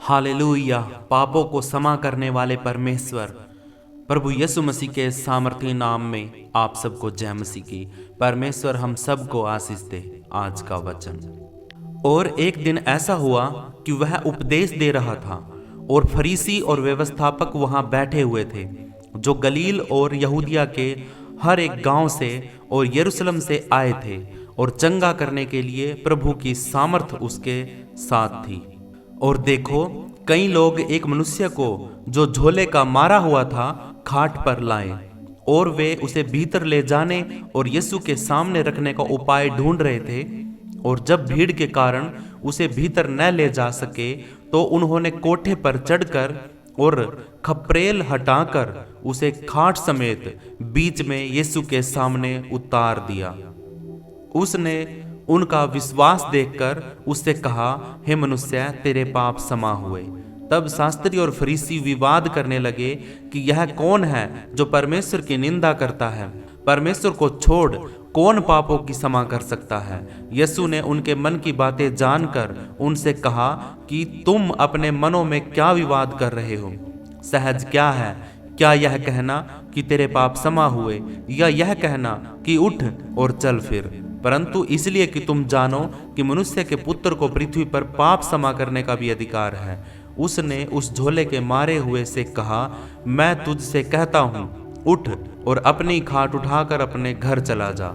Hallelujah. पापों को क्षमा करने वाले परमेश्वर प्रभु यीशु मसीह के सामर्थी नाम में आप सबको जय मसीह की। परमेश्वर हम सबको आशीष दे। आज का वचन। और एक दिन ऐसा हुआ कि वह उपदेश दे रहा था और फरीसी और व्यवस्थापक वहां बैठे हुए थे, जो गलील और यहूदिया के हर एक गांव से और यरूशलेम से आए थे, और चंगा करने के लिए प्रभु की सामर्थ उसके साथ थी। और देखो, कई लोग एक मनुष्य को जो झोले का मारा हुआ था खाट पर लाए, और वे उसे भीतर ले जाने और यीशु के सामने रखने का उपाय ढूंढ रहे थे। और जब भीड़ के कारण उसे भीतर न ले जा सके, तो उन्होंने कोठे पर चढ़कर और खपरेल हटाकर उसे खाट समेत बीच में यीशु के सामने उतार दिया। उसने उनका विश्वास देखकर उससे कहा, हे मनुष्य, तेरे पाप क्षमा हुए। तब शास्त्री और फरीसी विवाद करने लगे कि यह कौन है जो परमेश्वर की निंदा करता है। परमेश्वर को छोड़ कौन पापों की क्षमा कर सकता है। यीशु ने उनके मन की बातें जानकर उनसे कहा कि तुम अपने मनों में क्या विवाद कर रहे हो। सहज क्या है, क्या यह कहना कि तेरे पाप क्षमा हुए, या यह कहना कि उठ और चल फिर? परंतु इसलिए कि तुम जानो कि मनुष्य के पुत्र को पृथ्वी पर पाप क्षमा करने का भी अधिकार है। उसने उस झोले के मारे हुए से कहा, मैं तुझसे कहता हूं, उठ और अपनी खाट उठाकर अपने घर चला जा।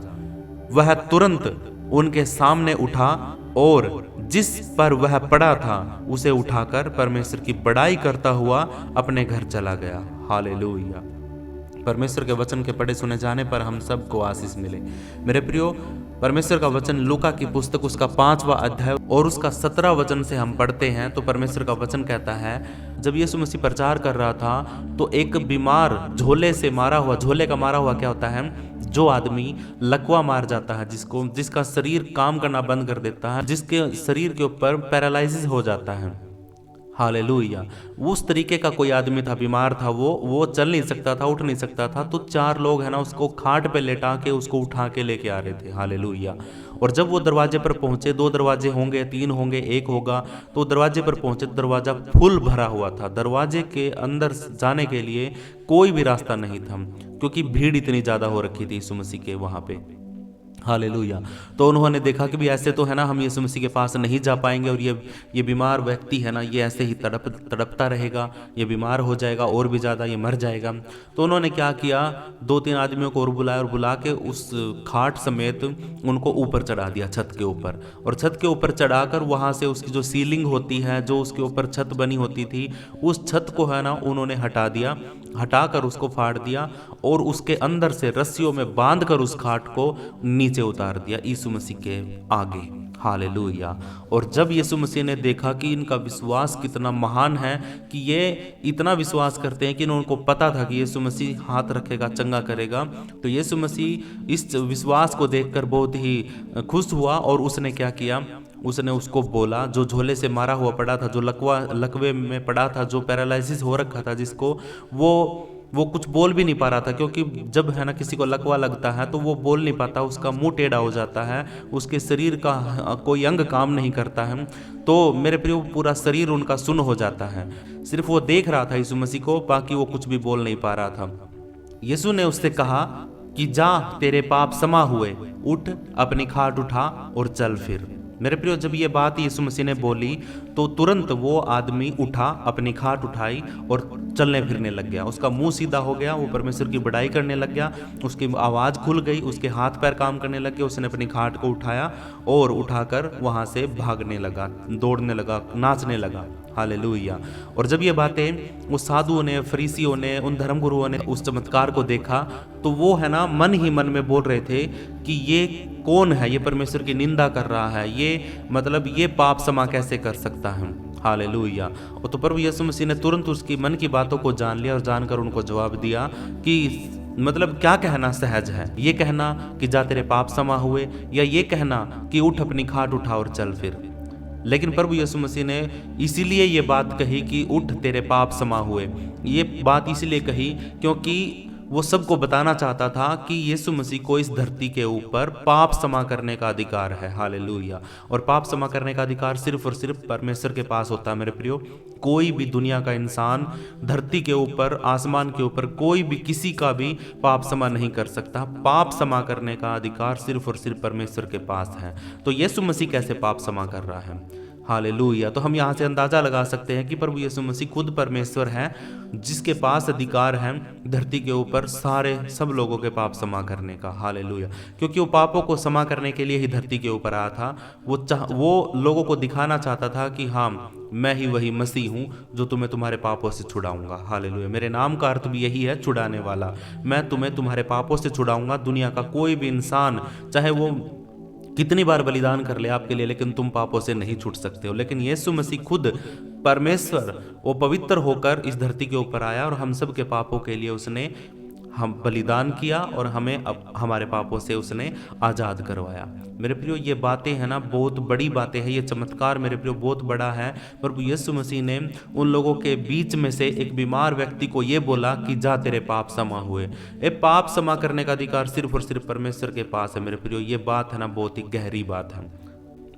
वह तुरंत उनके सामने उठा और जिस पर वह पड़ा था उसे उठाकर परमेश्वर की बड़ाई करता हुआ अपने घर चला गया। हालेलुया। परमेश्वर के वचन के पढ़े सुने जाने पर हम सबको आशीष मिले। मेरे प्रियो, परमेश्वर का वचन लूका की पुस्तक उसका 5वां अध्याय और उसका 17 वचन से हम पढ़ते हैं। तो परमेश्वर का वचन कहता है, जब यीशु मसीह प्रचार कर रहा था तो एक बीमार झोले से मारा हुआ, झोले का मारा हुआ क्या होता है? जो आदमी लकवा मार जाता है, जिसका शरीर काम करना बंद कर देता है, जिसके शरीर के ऊपर पैरालिसिस हो जाता है। हालेलुया। उस तरीके का कोई आदमी था, बीमार था, वो चल नहीं सकता था, उठ नहीं सकता था। तो 4 लोग है ना उसको खाट पे लेटा के उसको उठा के लेके आ रहे थे। हालेलुया। और जब वो दरवाजे पर पहुंचे, 2 दरवाजे होंगे, 3 होंगे, 1 होगा, तो दरवाजे पर पहुंचे तो दरवाजा फुल भरा हुआ था। दरवाजे के अंदर जाने के लिए कोई भी रास्ता नहीं था, क्योंकि भीड़ इतनी ज्यादा हो रखी थी यीशु मसीह के वहां पे। हालेलुया। तो उन्होंने देखा कि भी ऐसे तो है ना हम यीशु मसीह के पास नहीं जा पाएंगे, और ये बीमार व्यक्ति है ना, ये ऐसे ही तड़पता रहेगा, ये बीमार हो जाएगा और भी ज़्यादा, ये मर जाएगा। तो उन्होंने क्या किया, 2-3 आदमियों को और बुलाया, और बुला के उस खाट समेत उनको ऊपर चढ़ा दिया, छत के ऊपर। और छत के ऊपर चढ़ाकर वहाँ से उसकी जो सीलिंग होती है, जो उसके ऊपर छत बनी होती थी, उस छत को है ना उन्होंने हटा दिया, हटाकर उसको फाड़ दिया, और उसके अंदर से रस्सियों में बांधकर उस खाट को नीचे उतार दिया यीशु मसीह के आगे। हालेलुया। और जब यीशु मसीह ने देखा कि इनका विश्वास कितना महान है, कि ये इतना विश्वास करते हैं कि उनको पता था कि यीशु मसीह हाथ रखेगा, चंगा करेगा, तो यीशु मसीह इस विश्वास को देखकर बहुत ही खुश हुआ। और उसने क्या किया, उसने उसको बोला, जो झोले से मारा हुआ पड़ा था, जो लकवे में पड़ा था, जो पैरालिसिस हो रखा था जिसको, वो कुछ बोल भी नहीं पा रहा था, क्योंकि जब है ना किसी को लकवा लगता है तो वो बोल नहीं पाता, उसका मुंह टेढ़ा हो जाता है, उसके शरीर का कोई अंग काम नहीं करता है। तो मेरे प्रियो, पूरा शरीर उनका सुन्न हो जाता है। सिर्फ वो देख रहा था यीशु मसीह को, बाकी वो कुछ भी बोल नहीं पा रहा था। यीशु ने उससे कहा कि जा, तेरे पाप क्षमा हुए, उठ, अपनी खाट उठा और चल फिर। मेरे प्रियो, जब ये बात यीशु मसीह ने बोली तो तुरंत वो आदमी उठा, अपनी खाट उठाई और चलने फिरने लग गया। उसका मुंह सीधा हो गया, वो परमेश्वर की बड़ाई करने लग गया, उसकी आवाज़ खुल गई, उसके हाथ पैर काम करने लग गए। उसने अपनी खाट को उठाया और उठाकर वहाँ से भागने लगा, दौड़ने लगा, नाचने लगा। हालेलुया। और जब ये बातें उस साधुओं ने, फरीसियों ने, उन धर्मगुरुओं ने उस चमत्कार को देखा, तो वो है ना मन ही मन में बोल रहे थे कि ये कौन है, ये परमेश्वर की निंदा कर रहा है, ये पाप क्षमा कैसे कर सकता है। हालेलुया। और तो प्रभु यीशु मसीह ने तुरंत उसकी मन की बातों को जान लिया और जानकर उनको जवाब दिया कि क्या कहना सहज है, ये कहना कि जा, तेरे पाप क्षमा हुए, या ये कहना कि उठ, अपनी खाट उठा और चल फिर। लेकिन प्रभु यीशु मसीह ने इसीलिए ये बात कही कि उठ, तेरे पाप क्षमा हुए। ये बात इसीलिए कही क्योंकि वो सबको बताना चाहता था कि यीशु मसीह को इस धरती के ऊपर पाप क्षमा करने का अधिकार है। हालेलुया। और पाप क्षमा करने का अधिकार सिर्फ और सिर्फ परमेश्वर के पास होता है मेरे प्रियो। कोई भी दुनिया का इंसान धरती के ऊपर, आसमान के ऊपर, कोई भी किसी का भी पाप क्षमा नहीं कर सकता। पाप क्षमा करने का अधिकार सिर्फ और सिर्फ परमेश्वर के पास है। तो यीशु मसीह कैसे पाप क्षमा कर रहा है? हालेलुया। तो हम यहाँ से अंदाजा लगा सकते हैं कि प्रभु यीशु मसीह खुद परमेश्वर है, जिसके पास अधिकार है धरती के ऊपर सारे सब लोगों के पाप क्षमा करने का। हालेलुया। क्योंकि वो पापों को क्षमा करने के लिए ही धरती के ऊपर आया था। वो लोगों को दिखाना चाहता था कि हाँ, मैं ही वही मसीह हूँ जो तुम्हें तुम्हारे पापों से छुड़ाऊंगा। हालेलुया। मेरे नाम का अर्थ भी यही है, छुड़ाने वाला। मैं तुम्हें तुम्हारे पापों से छुड़ाऊंगा। दुनिया का कोई भी इंसान, चाहे वो कितनी बार बलिदान कर ले आपके लिए, लेकिन तुम पापों से नहीं छूट सकते हो। लेकिन यीशु मसीह खुद परमेश्वर, वो पवित्र होकर इस धरती के ऊपर आया और हम सब के पापों के लिए उसने हम बलिदान किया और हमें अब हमारे पापों से उसने आज़ाद करवाया। मेरे प्रियो, ये बातें हैं ना, बहुत बड़ी बातें हैं। ये चमत्कार मेरे प्रियो बहुत बड़ा है। प्रभु यीशु मसीह ने उन लोगों के बीच में से एक बीमार व्यक्ति को ये बोला कि जा, तेरे पाप क्षमा हुए। ये पाप क्षमा करने का अधिकार सिर्फ और सिर्फ परमेश्वर के पास है। मेरे प्रियो, ये बात है ना, बहुत ही गहरी बात है।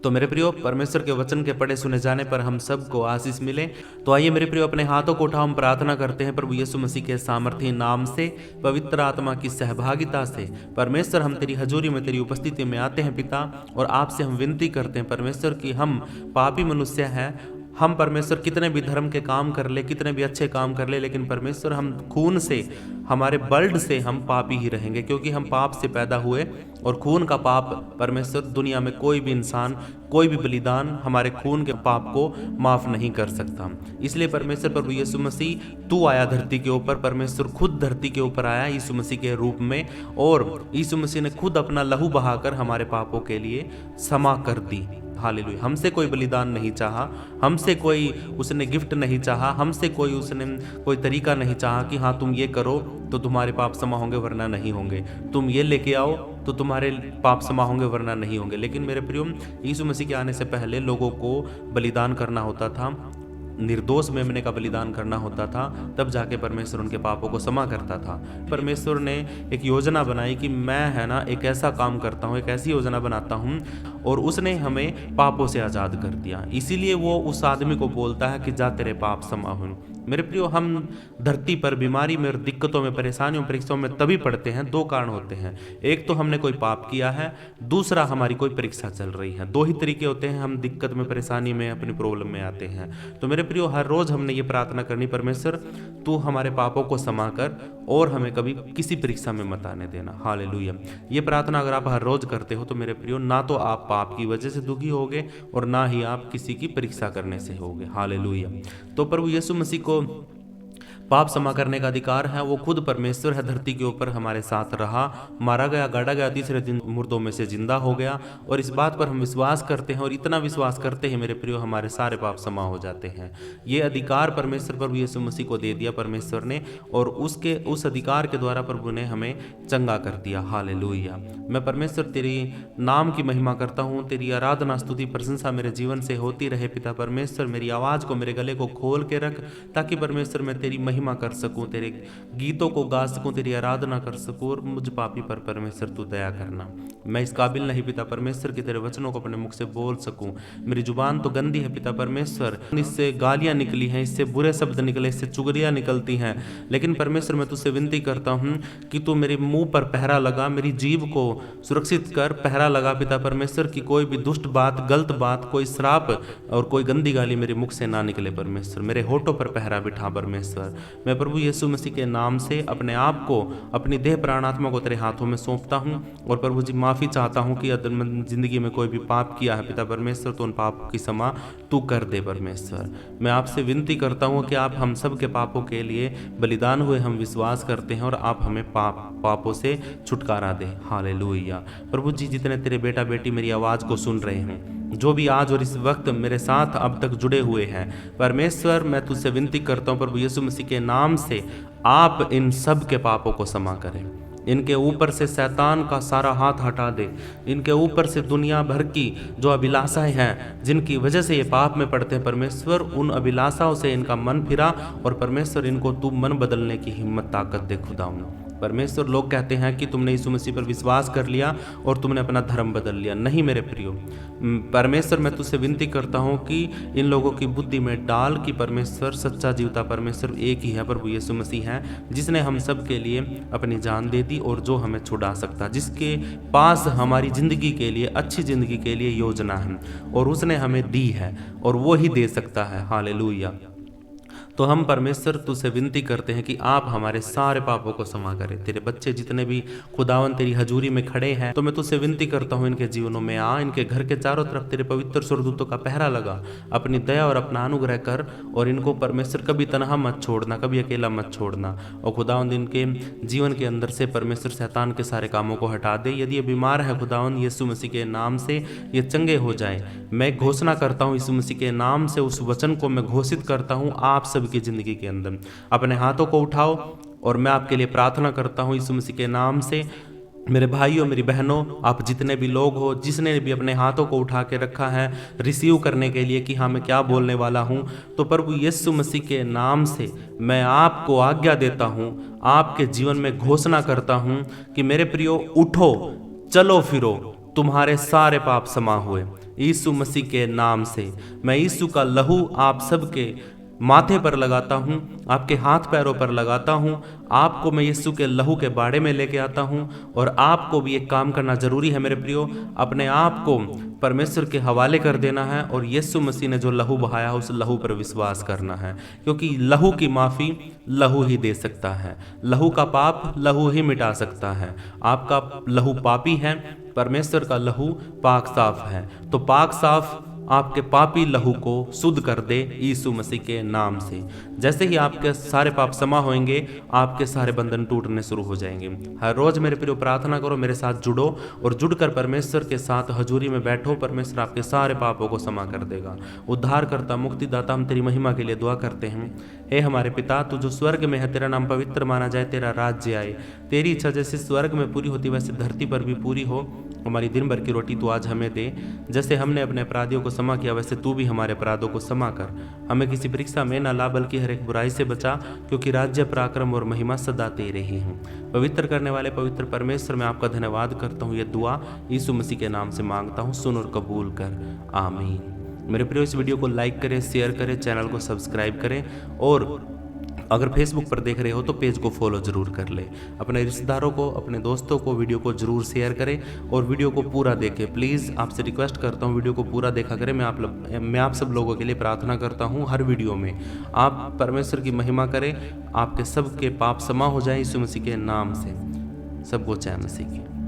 तो मेरे प्रियो, परमेश्वर के वचन के पढ़े सुने जाने पर हम सबको आशीष मिले। तो आइए मेरे प्रियो, अपने हाथों को उठाओ, हम प्रार्थना करते हैं प्रभु यीशु मसीह के सामर्थी नाम से, पवित्र आत्मा की सहभागिता से। परमेश्वर, हम तेरी हजूरी में, तेरी उपस्थिति में आते हैं पिता, और आपसे हम विनती करते हैं परमेश्वर कि हम पापी मनुष्य हैं। हम परमेश्वर कितने भी धर्म के काम कर ले, कितने भी अच्छे काम कर ले, लेकिन परमेश्वर हम खून से, हमारे ब्लड से हम पापी ही रहेंगे, क्योंकि हम पाप से पैदा हुए। और खून का पाप परमेश्वर, दुनिया में कोई भी इंसान, कोई भी बलिदान हमारे खून के पाप को माफ नहीं कर सकता। इसलिए परमेश्वर, प्रभु यीशु मसीह, तू आया धरती के ऊपर। परमेश्वर खुद धरती के ऊपर आया यीशु मसीह के रूप में, और यीशु मसीह ने खुद अपना लहू बहाकर हमारे पापों के लिए क्षमा कर दी। हालेलुया। हमसे कोई बलिदान नहीं चाहा, हमसे कोई उसने गिफ्ट नहीं चाहा, हमसे कोई उसने कोई तरीका नहीं चाहा कि हाँ, तुम ये करो तो तुम्हारे पाप क्षमा होंगे वरना नहीं होंगे, तुम ये लेके आओ तो तुम्हारे पाप क्षमा होंगे वरना नहीं होंगे। लेकिन मेरे प्रियो, यीशु मसीह के आने से पहले लोगों को बलिदान करना होता था, निर्दोष मेमने का बलिदान करना होता था, तब जाके परमेश्वर उनके पापों को क्षमा करता था। परमेश्वर ने एक योजना बनाई कि मैं, है ना, एक ऐसा काम करता हूँ, एक ऐसी योजना बनाता हूँ, और उसने हमें पापों से आज़ाद कर दिया। इसीलिए वो उस आदमी को बोलता है कि जा, तेरे पाप क्षमा हुए। मेरे प्रियो, हम धरती पर बीमारी में और दिक्कतों में, परेशानियों परीक्षाओं में तभी पड़ते हैं, दो कारण होते हैं। एक तो हमने कोई पाप किया है, दूसरा हमारी कोई परीक्षा चल रही है। दो ही तरीके होते हैं, हम दिक्कत में, परेशानी में, अपनी प्रॉब्लम में आते हैं। तो मेरे प्रियो, हर रोज हमने ये प्रार्थना करनी, परमेश्वर तू हमारे पापों को क्षमा कर और हमें कभी किसी परीक्षा में मत आने देना। हालेलुया। ये प्रार्थना अगर आप हर रोज करते हो तो मेरे प्रियो, ना तो आप पाप की वजह से दुखी होगे और ना ही आप किसी की परीक्षा करने से होगे। हालेलुया। तो प्रभु यीशु मसीह को पाप क्षमा करने का अधिकार है। वो खुद परमेश्वर है, धरती के ऊपर हमारे साथ रहा, मारा गया, गाड़ा गया, तीसरे दिन मुर्दों में से जिंदा हो गया। और इस बात पर हम विश्वास करते हैं, और इतना विश्वास करते हैं मेरे प्रियो, हमारे सारे पाप क्षमा हो जाते हैं। ये अधिकार परमेश्वर प्रभु यीशु मसीह को दे दिया परमेश्वर ने, और उस अधिकार के द्वारा प्रभु ने हमें चंगा कर दिया। हालेलुया। मैं परमेश्वर तेरी नाम की महिमा करता हूँ, तेरी आराधना, स्तुति, प्रशंसा मेरे जीवन से होती रहे। पिता परमेश्वर, मेरी आवाज़ को, मेरे गले को खोल के रख, ताकि परमेश्वर मैं तेरी महिमा कर सकूं, तेरे गीतों को गा सकूं, तेरी आराधना कर सकूं, और मुझ पापी पर परमेश्वर तू दया करना। मैं इस काबिल नहीं पिता परमेश्वर कि तेरे वचनों को अपने मुख से बोल सकूं। मेरी जुबान तो गंदी है पिता परमेश्वर, इससे गालियां निकली हैं, इससे बुरे शब्द निकले, इससे चुगलियां निकलती हैं। लेकिन परमेश्वर, मैं तुझसे विनती करता हूं कि तू मेरे मुंह पर पहरा लगा, मेरी जीभ को सुरक्षित कर, पहरा लगा पिता परमेश्वर की कोई भी दुष्ट बात, गलत बात, कोई श्राप और कोई गंदी गाली मेरे मुख से ना निकले। परमेश्वर, मेरे होठों पर पहरा बिठा परमेश्वर। मैं प्रभु यीशु मसीह के नाम से अपने आप को, अपनी देह प्राण आत्मा को तेरे हाथों में सौंपता हूं, और प्रभु जी माफ़ी चाहता हूं कि जिंदगी में कोई भी पाप किया है पिता परमेश्वर, तो उन पापों की क्षमा तू कर दे परमेश्वर। मैं आपसे विनती करता हूं कि आप हम सब के पापों के लिए बलिदान हुए, हम विश्वास करते हैं, और आप हमें पापों से छुटकारा दें। हालेलुया। प्रभु जी, जितने तेरे बेटा बेटी मेरी आवाज़ को सुन रहे हैं, जो भी आज और इस वक्त मेरे साथ अब तक जुड़े हुए हैं, परमेश्वर मैं तुझसे विनती करता हूँ प्रभु यीशु मसीह के नाम से, आप इन सब के पापों को क्षमा करें। इनके ऊपर से शैतान का सारा हाथ हटा दे, इनके ऊपर से दुनिया भर की जो अभिलाषाएं हैं, जिनकी वजह से ये पाप में पड़ते हैं, परमेश्वर उन अभिलाषाओं से इनका मन फिरा, और परमेश्वर इनको तू मन बदलने की हिम्मत ताकत दे खुदाऊं। परमेश्वर, लोग कहते हैं कि तुमने यीशु मसीह पर विश्वास कर लिया और तुमने अपना धर्म बदल लिया। नहीं मेरे प्रियो, परमेश्वर मैं तुझसे विनती करता हूँ कि इन लोगों की बुद्धि में डाल कि परमेश्वर, सच्चा जीवता परमेश्वर एक ही है, प्रभु यीशु मसीह है, जिसने हम सब के लिए अपनी जान दे दी और जो हमें छुड़ा सकता, जिसके पास हमारी ज़िंदगी के लिए, अच्छी ज़िंदगी के लिए योजना है और उसने हमें दी है और वो ही दे सकता है। हालेलुया। तो हम परमेश्वर तुझसे विनती करते हैं कि आप हमारे सारे पापों को क्षमा करें। तेरे बच्चे जितने भी खुदावन तेरी हजूरी में खड़े हैं, तो मैं तुझसे विनती करता हूँ इनके जीवनों में आ, इनके घर के चारों तरफ तेरे पवित्र स्वर्गदूतों का पहरा लगा, अपनी दया और अपना अनुग्रह कर और इनको परमेश्वर कभी तनहा मत छोड़ना, कभी अकेला मत छोड़ना। और खुदावन इनके जीवन के अंदर से परमेश्वर शैतान के सारे कामों को हटा दे। यदि ये बीमार है खुदावन, यीशु मसीह के नाम से ये चंगे हो जाए। मैं घोषणा करता हूँ यीशु मसीह के नाम से, उस वचन को मैं घोषित करता हूँ आप सबकी ज़िंदगी के अंदर। अपने हाथों को उठाओ और मैं आपके लिए प्रार्थना करता हूँ यीशु मसीह के नाम से। मेरे भाइयों, मेरी बहनों, आप जितने भी लोग हो, जिसने भी अपने हाथों को उठा के रखा है रिसीव करने के लिए कि हाँ मैं क्या बोलने वाला हूँ, तो प्रभु यीशु मसीह के नाम से मैं आपको आज्ञा देता हूँ, आपके जीवन में घोषणा करता हूँ कि मेरे प्रियो उठो, चलो फिरो, तुम्हारे सारे पाप क्षमा हुए यीशु मसीह के नाम से। मैं यीशु का लहू आप सबके माथे पर लगाता हूँ, आपके हाथ पैरों पर लगाता हूँ। आपको मैं यीशु के लहू के बाड़े में लेके आता हूँ और आपको भी एक काम करना जरूरी है मेरे प्रियो, अपने आप को परमेश्वर के हवाले कर देना है और यीशु मसीह ने जो लहू बहाया उस लहू पर विश्वास करना है, क्योंकि लहू की माफ़ी लहू ही दे सकता है, लहू का पाप लहू ही मिटा सकता है। आपका लहू पापी है, परमेश्वर का लहू पाक साफ है, तो पाक साफ आपके पापी लहू को शुद्ध कर दे यीशु मसीह के नाम से। जैसे ही आपके सारे पाप क्षमा होंगे, आपके सारे बंधन टूटने शुरू हो जाएंगे। हर रोज मेरे प्रियो प्रार्थना करो, मेरे साथ जुड़ो और जुड़कर परमेश्वर के साथ हजूरी में बैठो। परमेश्वर आपके सारे पापों को क्षमा कर देगा। उद्धार करता, मुक्तिदाता, हम तेरी महिमा के लिए दुआ करते हैं। हे हमारे पिता, तू जो स्वर्ग में है, तेरा नाम पवित्र माना जाए, तेरा राज्य आए, तेरी इच्छा जैसे स्वर्ग में पूरी होती वैसे धरती पर भी पूरी हो। हमारी दिन भर की रोटी तू आज हमें दे, जैसे हमने अपने अपराधियों को क्षमा किया वैसे तू भी हमारे अपराधों को क्षमा कर। हमें किसी परीक्षा में न ला, बल्कि हर एक बुराई से बचा, क्योंकि राज्य, पराक्रम और महिमा सदा तेरे ही हैं। पवित्र करने वाले पवित्र परमेश्वर, मैं आपका धन्यवाद करता हूँ। ये दुआ यीशु मसीह के नाम से मांगता हूँ, सुन और कबूल कर, आमीन। मेरे प्रियो, इस वीडियो को लाइक करें, शेयर करें, चैनल को सब्सक्राइब करें और अगर फेसबुक पर देख रहे हो तो पेज को फॉलो जरूर कर ले। अपने रिश्तेदारों को, अपने दोस्तों को वीडियो को जरूर शेयर करें और वीडियो को पूरा देखें। प्लीज़ आपसे रिक्वेस्ट करता हूँ वीडियो को पूरा देखा करें। मैं आप सब लोगों के लिए प्रार्थना करता हूँ हर वीडियो में आप परमेश्वर की महिमा करें, आपके सबके पाप क्षमा हो जाए यीशु मसीह के नाम से। सबको जय मसीह की।